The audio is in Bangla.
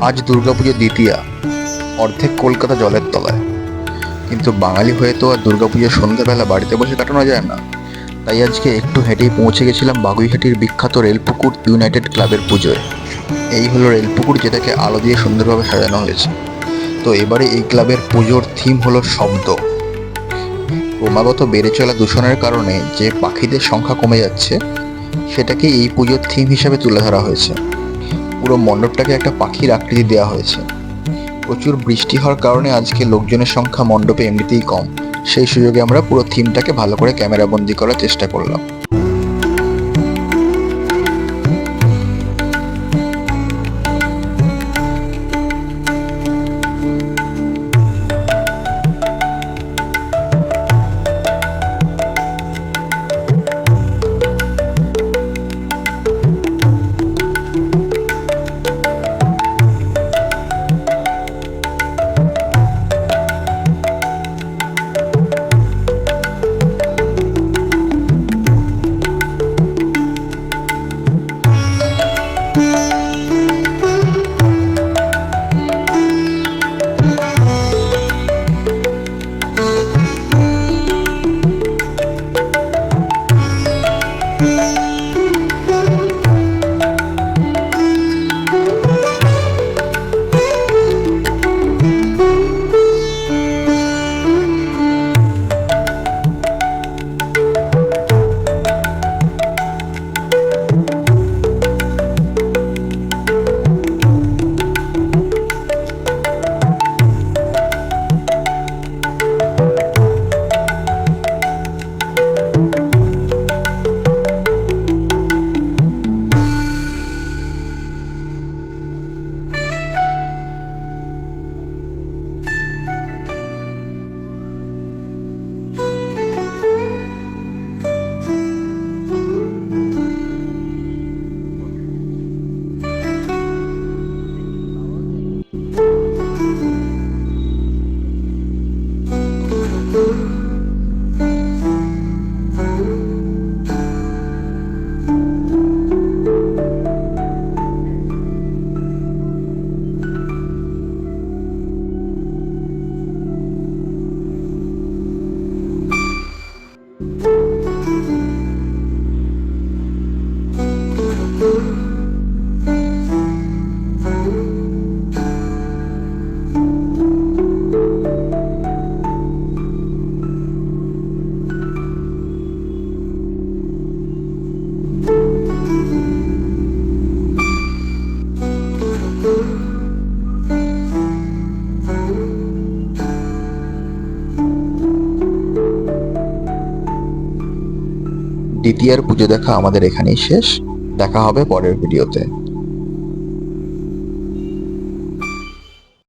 আজ দুর্গাপুজো দ্বিতীয়া, অর্ধেক কলকাতা জলের তলায়। কিন্তু বাঙালি হয়ে তো আর দুর্গাপুজোর সন্ধ্যাবেলা বাড়িতে বসে কাটানো যায় না। তাই আজকে একটু হেঁটেই পৌঁছে গেছিলাম বাগুইহাটির বিখ্যাত রেলপুকুর ইউনাইটেড ক্লাবের পুজোয়। এই হলো রেলপুকুর, যেটাকে আলো দিয়ে সুন্দরভাবে সাজানো হয়েছে। তো এবারে এই ক্লাবের পুজোর থিম হলো শব্দ। ক্রমাগত বেড়ে চলা দূষণের কারণে যে পাখিদের সংখ্যা কমে যাচ্ছে, সেটাকে এই পুজোর থিম হিসাবে তুলে ধরা হয়েছে। পুরো মণ্ডপটাকে একটা পাখির আকৃতি দেওয়া হয়েছে। প্রচুর বৃষ্টি হওয়ার কারণে আজকে লোকজনের সংখ্যা মণ্ডপে এমনিতেই কম। সেই সুযোগে আমরা পুরো থিমটাকে ভালো করে ক্যামেরা বন্দি করার চেষ্টা করলাম। দ্বিতীয়ার পুজো দেখা আমাদের এখানেই শেষ। দেখা হবে পরের ভিডিওতে।